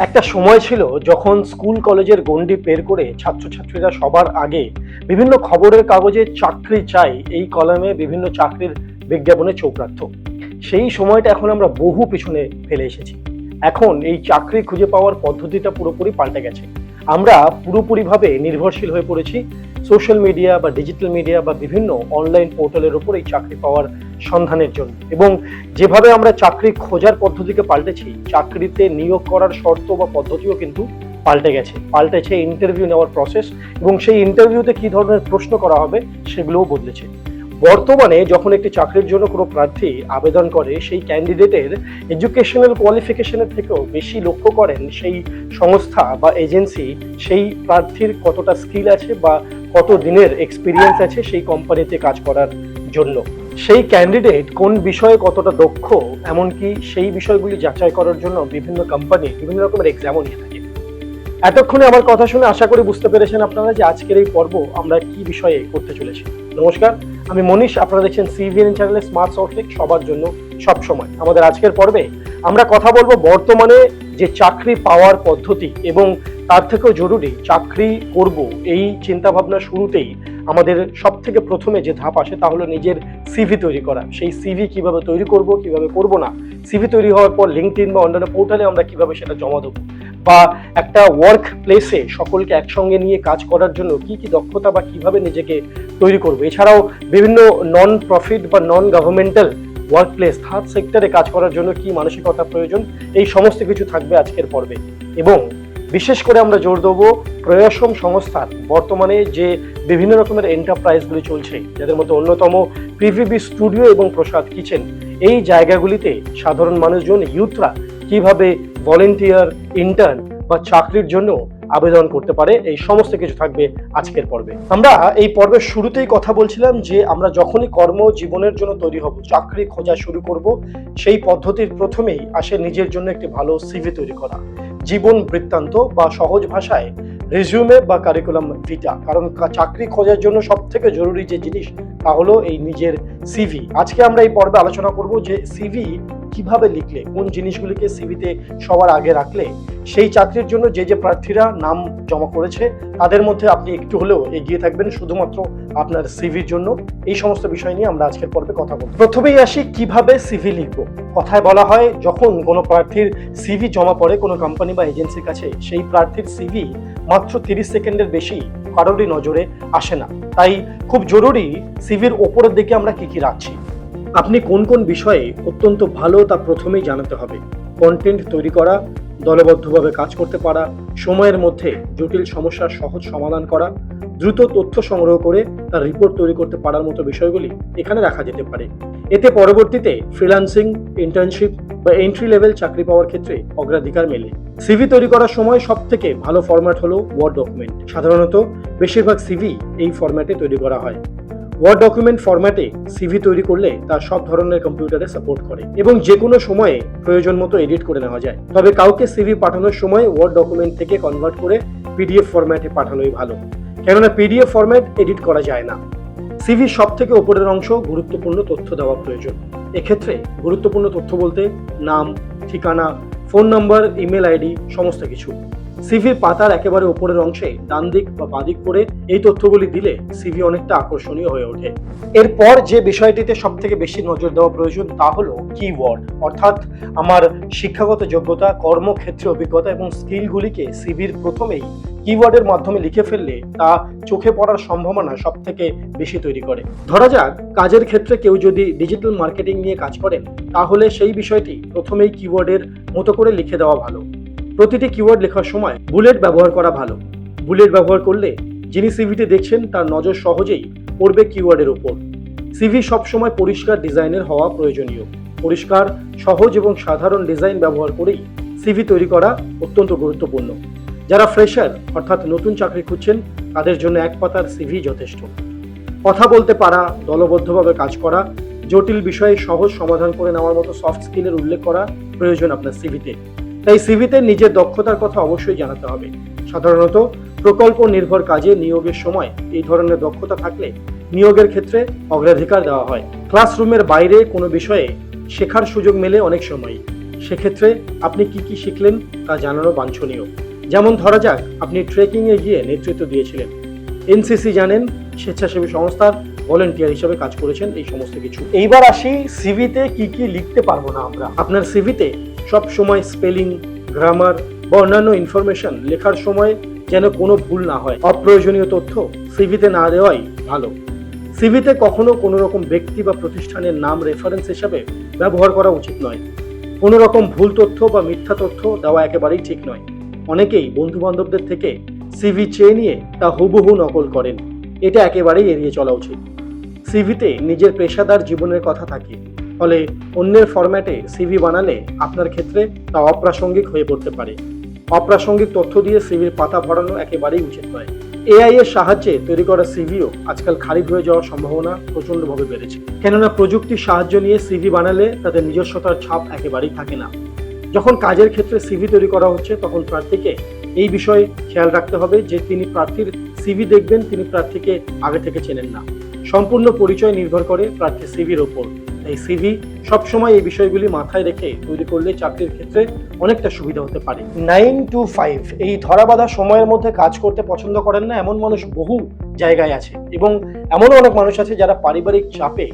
একটা সময় ছিল যখন স্কুল কলেজের গণ্ডি পের করে ছাত্রছাত্রীরা সবার আগে বিভিন্ন খবরের কাগজে চাকরি চাই এই কলামে বিভিন্ন চাকরির বিজ্ঞাপনে চোখ রাখত। সেই সময়টা এখন আমরা বহু পিছনে ফেলে এসেছি। এখন এই চাকরি খুঁজে পাওয়ার পদ্ধতিটা পুরোপুরি পাল্টে গেছে। আমরা পুরোপুরিভাবে নির্ভরশীল হয়ে পড়েছি সোশ্যাল মিডিয়া বা ডিজিটাল মিডিয়া বা বিভিন্ন অনলাইন পোর্টালের উপর এই চাকরি পাওয়ার সন্ধানের জন্য। এবং যেভাবে আমরা চাকরি খোঁজার পদ্ধতিকে পাল্টেছি, চাকরিতে নিয়োগ করার শর্ত বা পদ্ধতিও কিন্তু পাল্টেছে ইন্টারভিউ নেওয়ার প্রসেস, এবং সেই ইন্টারভিউতে কি ধরনের প্রশ্ন করা হবে সেগুলোও বদলেছে। বর্তমানে যখন একটি চাকরির জন্য কোনো প্রার্থী আবেদন করে, সেই ক্যান্ডিডেটের এডুকেশনাল কোয়ালিফিকেশনের থেকেও বেশি লক্ষ্য করেন সেই সংস্থা বা এজেন্সি সেই প্রার্থীর কতটা স্কিল আছে বা কত দিনের এক্সপিরিয়েন্স আছে সেই কোম্পানিতে কাজ করার জন্য। সেই ক্যান্ডিডেট কোন বিষয়ে কতটা দক্ষ, এমনকি সেই বিষয়গুলি যাচাই করার জন্য বিভিন্ন কোম্পানি বিভিন্ন রকমের এক্সামও নিয়ে থাকে। এতক্ষণে আমার কথা শুনে আশা করি বুঝতে পেরেছেন আপনারা যে আজকের এই পর্ব আমরা কি বিষয়ে করতে চলেছি। নমস্কার, আমি মনীষ, আপনারা দেখছেন সিভিএন চ্যানেলে স্মার্ট সল্টলেক, সবার জন্য সব সময়। আমাদের আজকের পর্বে আমরা কথা বলবো বর্তমানে যে চাকরি পাওয়ার পদ্ধতি, এবং তার থেকেও জরুরি চাকরি করব এই চিন্তা ভাবনা শুরুতেই আমাদের সব থেকে প্রথমে যে ধাপ আসে তা হলো নিজের সিভি তৈরি করা। সেই সিভি কিভাবে তৈরি করব, কিভাবে করব না, সিভি তৈরি হওয়ার পর লিঙ্কডইন বা অন্যান্য পোর্টালে আমরা কিভাবে সেটা জমা দেবো, বা একটা ওয়ার্ক প্লেসে সকলকে একসঙ্গে নিয়ে কাজ করার জন্য কি কি দক্ষতা বা কিভাবে নিজেকে তৈরি করবো। এছাড়াও বিভিন্ন নন প্রফিট বা নন গভর্নমেন্টাল ওয়ার্ক প্লেস, থার্ড সেক্টরে কাজ করার জন্য কি মানসিকতা প্রয়োজন, এই সমস্ত কিছু থাকবে আজকের পর্বে। এবং বিশেষ করে আমরা জোর দেবো প্রয়াসম সংস্থার বর্তমানে যে বিভিন্ন রকমের এন্টারপ্রাইজগুলি চলছে, যাদের মধ্যে অন্যতম পিভিবি স্টুডিও এবং প্রসাদ কিচেন, এই জায়গাগুলিতে সাধারণ মানুষজন, ইউথরা কিভাবে ভলেন্টিয়ার, ইন্টার্ন বা চাকরির জন্য আবেদন করতে পারে, এই সমস্ত কিছু থাকবে আজকের পর্বে। আমরা এই পর্বের শুরুতেই কথা বলছিলাম যে আমরা যখনই কর্মজীবনের জন্য তৈরি হব, চাকরি খোঁজা শুরু করব, সেই পদ্ধতির প্রথমেই আসে নিজের জন্য একটি ভালো সিভি তৈরি করা, জীবন বৃত্তান্ত বা সহজ ভাষায় রেজিউমে বা কারিকুলাম ভিটা। কারণ চাকরি খোঁজার জন্য সব থেকে জরুরি যে জিনিস তা হলো এই নিজের সিভি। আজকে আমরা এই পর্বে আলোচনা করব যে সিভি কিভাবে লিখলে, কোন জিনিসগুলিকে সিভিতে সবার আগে রাখলে সেই চাকরির জন্য যে যে প্রার্থীরা নাম জমা করেছে তাদের মধ্যে আপনি একটু হলেও এগিয়ে থাকবেন শুধুমাত্র আপনার সিভির জন্য। এই সমস্ত বিষয় নিয়ে আমরা আজকের পর্বে কথা বলব। প্রথমেই আসি কিভাবে সিভি লিখবো। কথায় বলা হয় যখন কোনো প্রার্থীর সিভি জমা পড়ে কোনো কোম্পানি বা এজেন্সির কাছে, সেই প্রার্থীর সিভি মাত্র 30 সেকেন্ডের বেশি কারোরই নজরে আসে না। তাই খুব জরুরি সিভির ওপরের দিকে আমরা কি কি রাখছি, আপনি কোন কোন বিষয়ে অত্যন্ত ভালো তা প্রথমেই জানাতে হবে। কন্টেন্ট তৈরি করা, দলবদ্ধভাবে কাজ করতে পারা, সময়ের মধ্যে জটিল সমস্যার সহজ সমাধান করা, দ্রুত তথ্য সংগ্রহ করে তার রিপোর্ট তৈরি করতে পারার মতো বিষয়গুলি এখানে রাখা যেতে পারে। এতে পরবর্তীতে ফ্রিল্যান্সিং, ইন্টার্নশিপ বা এন্ট্রি লেভেল চাকরি পাওয়ার ক্ষেত্রে অগ্রাধিকার মেলে। সিভি তৈরি করার সময় সব থেকে ভালো ফরম্যাট হলো ওয়ার্ড ডকুমেন্ট। সাধারণত বেশিরভাগ সিভি এই ফরম্যাটে তৈরি করা হয়। ওয়ার্ড ডকুমেন্ট ফরম্যাটে সিভি তৈরি করলে তা সব ধরনের কম্পিউটারে সাপোর্ট করে এবং যে কোনো সময়ে প্রয়োজন মতো এডিট করে নেওয়া যায়। তবে কাউকে সিভি পাঠানোর সময় ওয়ার্ড ডকুমেন্ট থেকে কনভার্ট করে পিডিএফ ফরম্যাটে পাঠানোই ভালো, কেননা পিডিএফ ফরম্যাট এডিট করা যায় না। সিভি সব থেকে ওপরের অংশ গুরুত্বপূর্ণ তথ্য দেওয়া প্রয়োজন। এক্ষেত্রে গুরুত্বপূর্ণ তথ্য বলতে নাম, ঠিকানা, ফোন নাম্বার, ইমেল আইডি, সমস্ত কিছু। সিভির পাতার একেবারে উপরের অংশে ডান দিক বা বাঁদিক করে এই তথ্যগুলি দিলে সিভি অনেকটা আকর্ষণীয় হয়ে ওঠে। এরপর যে বিষয়টিতে সব থেকে বেশি নজর দেওয়া প্রয়োজন তা হলো কিওয়ার্ড, অর্থাৎ আমার শিক্ষাগত যোগ্যতা, কর্মক্ষেত্রে অভিজ্ঞতা এবং স্কিলগুলিকে সিভির প্রথমেই কিওয়ার্ডের মাধ্যমে লিখে ফেললে তা চোখে পড়ার সম্ভাবনা সব থেকে বেশি তৈরি করে। ধরা যাক কাজের ক্ষেত্রে কেউ যদি ডিজিটাল মার্কেটিং নিয়ে কাজ করেন, তাহলে সেই বিষয়টি প্রথমেই কিওয়ার্ডের মতো করে লিখে দেওয়া ভালো। প্রতিটি কিওয়ার্ড লেখার সময় বুলেট ব্যবহার করা ভালো। বুলেট ব্যবহার করলে যিনি সিভিটি দেখছেন তার নজর সহজেই পড়বে কিওয়ার্ডের উপর। সিভি সবসময় পরিষ্কার ডিজাইনের হওয়া প্রয়োজনীয়। পরিষ্কার, সহজ এবং সাধারণ ডিজাইন ব্যবহার করেই সিভি তৈরি করা অত্যন্ত গুরুত্বপূর্ণ। যারা ফ্রেশার অর্থাৎ নতুন চাকরি খুঁজছেন তাদের জন্য এক পাতার সিভি যথেষ্ট। কথা বলতে পারা, দলবদ্ধভাবে কাজ করা, জটিল বিষয়ে সহজ সমাধান করে নেওয়ার মতো সফট স্কিলের উল্লেখ করা প্রয়োজন আপনার সিভিতে। তাই সিভিতে নিজের দক্ষতার কথা অবশ্যই জানাতে হবে। সাধারণত প্রকল্প নির্ভর কাজে নিয়োগের সময় এই ধরনের দক্ষতা থাকলে নিয়োগের ক্ষেত্রে অগ্রাধিকার দেওয়া হয়। ক্লাসরুমের বাইরে কোনো বিষয়ে শেখার সুযোগ মেলে অনেক সময়। সেক্ষেত্রে আপনি কি কি শিখলেন তা জানানো বাঞ্ছনীয়। যেমন ধরা যাক আপনি ট্রেকিংয়ে গিয়ে নেতৃত্ব দিয়েছিলেন, এনসিসি জানেন, স্বেচ্ছাসেবী সংস্থার ভলেন্টিয়ার হিসেবে কাজ করেছেন, এই সমস্ত কিছু। এইবার আসি সিভিতে কি কি লিখতে পারবো না আমরা। আপনার সিভিতে সব সময় স্পেলিং, গ্রামার বা অন্যান্য ইনফরমেশন লেখার সময় যেন কোনো ভুল না হয়। অপ্রয়োজনীয় তথ্য সিভিতে না দেওয়াই ভালো। সিভিতে কখনো কোনো রকম ব্যক্তি বা প্রতিষ্ঠানের নাম রেফারেন্স হিসাবে ব্যবহার করা উচিত নয়। কোনো রকম ভুল তথ্য বা মিথ্যা তথ্য দেওয়া একেবারেই ঠিক নয়। অনেকেই বন্ধু বান্ধবদের থেকে সিভি চেয়ে নিয়ে তা হুবহু নকল করেন, এটা একেবারেই এড়িয়ে চলা উচিত। সিভিতে নিজের পেশাদার জীবনের কথা থাকে, ফলে অন্যের ফরম্যাটে সিভি বানালে আপনার ক্ষেত্রে তা অপ্রাসঙ্গিক হয়ে পড়তে পারে। অপ্রাসঙ্গিক তথ্য দিয়ে সিভির পাতা ভরানো একেবারেই উচিত নয়। এআই এর সাহায্যে তৈরি করা সিভিও আজকাল খারিজ হয়ে যাওয়ার সম্ভাবনা প্রচণ্ডভাবে বেড়েছে, কেননা প্রযুক্তির সাহায্য নিয়ে সিভি বানালে তাদের নিজস্বতার ছাপ একেবারেই থাকে না। যখন কাজের ক্ষেত্রে সিভি তৈরি করা হচ্ছে তখন প্রার্থীকে এই বিষয়ে খেয়াল রাখতে হবে যে তিনি প্রার্থীর সিভি দেখবেন, তিনি প্রার্থীকে আগে থেকে চেনেন না। সম্পূর্ণ পরিচয় নির্ভর করে প্রার্থীর সিভির ওপর। এই সিভি সবসময় এই বিষয়গুলি মাথায় রেখে তৈরি করলে চাকরির ক্ষেত্রে অনেকটা সুবিধা হতে পারে। 9 to 5 এই ধরাবাঁধা সময়ের মধ্যে কাজ করতে পছন্দ করেন না এমন মানুষ বহু জায়গায় আছে, এবং এমনও অনেক মানুষ আছে যারা পারিবারিক চাপে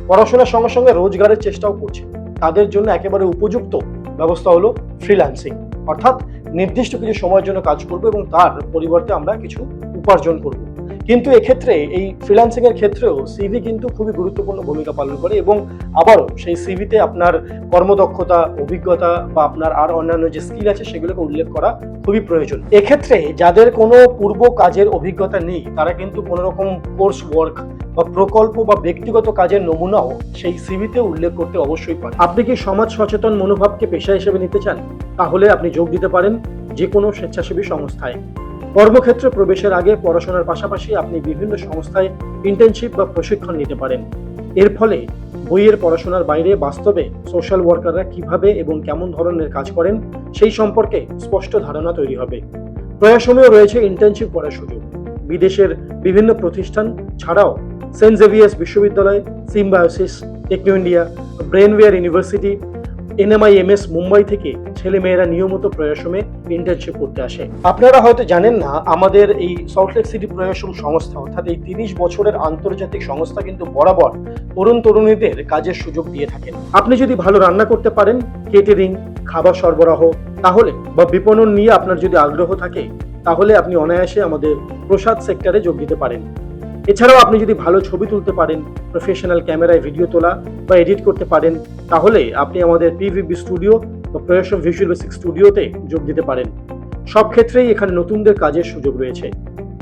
পড়াশোনার সঙ্গে সঙ্গে রোজগারের চেষ্টাও করছে। তাদের জন্য একেবারে উপযুক্ত ব্যবস্থা হলো ফ্রিল্যান্সিং, অর্থাৎ নির্দিষ্ট কিছু সময়ের জন্য কাজ করব এবং তার পরিবর্তে আমরা কিছু উপার্জন করব। কিন্তু এক্ষেত্রে এই ফ্রিল্যান্সিং এর ক্ষেত্রেও সিভি কিন্তু খুবই গুরুত্বপূর্ণ ভূমিকা পালন করে, এবং আবারও সেই সিভিতে আপনার কর্মদক্ষতা, অভিজ্ঞতা বা আপনার আর অন্যান্য যে স্কিল আছে সেগুলোকে উল্লেখ করা খুবই প্রয়োজন। এক্ষেত্রে যাদের কোনো পূর্ব কাজের অভিজ্ঞতা নেই তারা কিন্তু কোনো রকম কোর্স ওয়ার্ক বা প্রকল্প বা ব্যক্তিগত কাজের নমুনাও সেই সিভিতে উল্লেখ করতে অবশ্যই পারে। আপনি কি সমাজ সচেতন মনোভাবকে পেশা হিসেবে নিতে চান? তাহলে আপনি যোগ দিতে পারেন যে কোনো স্বেচ্ছাসেবী সংস্থায়। কর্মক্ষেত্রে প্রবেশের আগে পড়াশোনার পাশাপাশি আপনি বিভিন্ন সংস্থায় ইন্টার্নশিপ বা প্রশিক্ষণ নিতে পারেন। এর ফলে বইয়ের পড়াশোনার বাইরে বাস্তবে সোশ্যাল ওয়ার্কাররা কিভাবে এবং কেমন ধরনের কাজ করেন সেই সম্পর্কে স্পষ্ট ধারণা তৈরি হবে। প্রয়াসমেও রয়েছে ইন্টার্নশিপ করার সুযোগ। বিদেশের বিভিন্ন প্রতিষ্ঠান ছাড়াও সেন্ট জেভিয়ার্স বিশ্ববিদ্যালয়, Symbiosis, Techno India, Brainware University, NMIMS Mumbai থেকে ছেলেমেয়েরা নিয়মিত প্রয়াসমে ইন্টার্নশিপ করতে আসে। আপনারা হয়তো জানেন না, আমাদের এই সল্টলেক সিটি প্রয়াসম সংস্থা অর্থাৎ এই 30 বছরের আন্তর্জাতিক সংস্থা কিন্তু বরাবর তরুণ তরুণীদের কাজের সুযোগ দিয়ে থাকেন। আপনি যদি ভালো রান্না করতে পারেন, কেটারিং, খাবার সরবরাহ তাহলে বা বিপণন নিয়ে আপনার যদি আগ্রহ থাকে তাহলে আপনি অনায়াসে আমাদের প্রসাদ সেক্টরে যোগ দিতে পারেন। এছাড়াও আপনি যদি ভালো ছবি তুলতে পারেন, প্রফেশনাল ক্যামেরায় ভিডিও তোলা বা এডিট করতে পারেন তাহলে আপনি আমাদের PVB স্টুডিও বা প্রয়াসম ভিজুয়াল বেসিক স্টুডিওতে যোগ দিতে পারেন। সব ক্ষেত্রেই এখানে নতুনদের কাজের সুযোগ রয়েছে।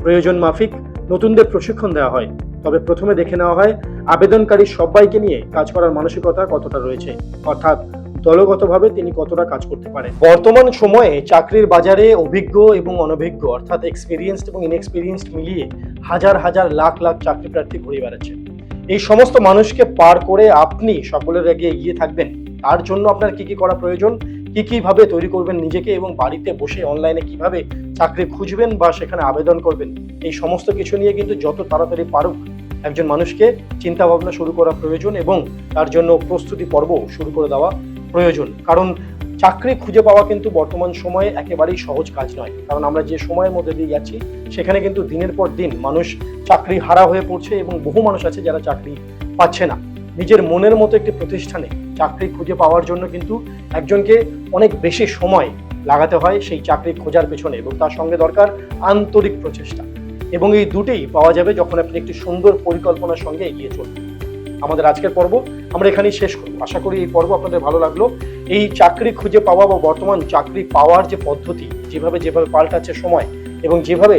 প্রয়োজন মাফিক নতুনদের প্রশিক্ষণ দেওয়া হয়, তবে প্রথমে দেখে নেওয়া হয় আবেদনকারী সবাইকে নিয়ে কাজ করার মানসিকতা কতটা রয়েছে, অর্থাৎ দলগতভাবে তিনি কতটা কাজ করতে পারেন। বর্তমান সময়ে চাকরির বাজারে অভিজ্ঞ এবং অনভিজ্ঞ অর্থাৎ এক্সপিরিয়েন্সড এবং ইনএক্সপিরিয়েন্সড মিলিয়ে হাজার হাজার লাখ লাখ চাকরি প্রার্থী ঘুরে বেড়াচ্ছে। এই সমস্ত মানুষকে পার করে আপনি সকলের আগে এগিয়ে থাকবেন, তার জন্য আপনার কি কি করা প্রয়োজন, কি কিভাবে তৈরি করবেন নিজেকে এবং বাড়িতে বসে অনলাইনে কিভাবে চাকরি খুঁজবেন বা সেখানে আবেদন করবেন, এই সমস্ত কিছু নিয়ে কিন্তু যত তাড়াতাড়ি পারুক একজন মানুষকে চিন্তা ভাবনা শুরু করা প্রয়োজন এবং তার জন্য প্রস্তুতি পর্ব শুরু করে দেওয়া প্রয়োজন। কারণ চাকরি খুঁজে পাওয়া কিন্তু বর্তমান সময়ে একেবারেই সহজ কাজ নয়, কারণ আমরা যে সময়ের মধ্যে দিয়ে যাচ্ছি সেখানে কিন্তু দিনের পর দিন মানুষ চাকরি হারা হয়ে পড়ছে এবং বহু মানুষ আছে যারা চাকরি পাচ্ছে না। নিজের মনের মতো একটি প্রতিষ্ঠানে চাকরি খুঁজে পাওয়ার জন্য কিন্তু একজনকে অনেক বেশি সময় লাগাতে হয় সেই চাকরি খোঁজার পেছনে, এবং তার সঙ্গে দরকার আন্তরিক প্রচেষ্টা, এবং এই দুটেই পাওয়া যাবে যখন আপনি একটি সুন্দর পরিকল্পনার সঙ্গে এগিয়ে চলবেন। আমাদের আজকের পর্ব আমরা এখানেই শেষ করব। আশা করি এই পর্ব আপনাদের ভালো লাগলো। এই চাকরি খুঁজে পাওয়া বা বর্তমান চাকরি পাওয়ার যে পদ্ধতি, যেভাবে পাল্টাচ্ছে সময় এবং যেভাবে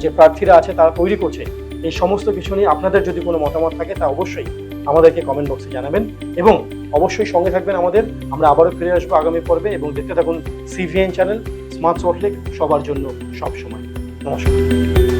যে প্রার্থীরা আছে তারা তৈরি করছে, এই সমস্ত কিছু নিয়ে আপনাদের যদি কোনো মতামত থাকে তা অবশ্যই আমাদেরকে কমেন্ট বক্সে জানাবেন এবং অবশ্যই সঙ্গে থাকবেন আমাদের। আমরা আবারও ফিরে আসবো আগামী পর্বে এবং দেখতে থাকুন CVN চ্যানেল, স্মার্ট সল্টলেক, সবার জন্য সব সময়। নমস্কার।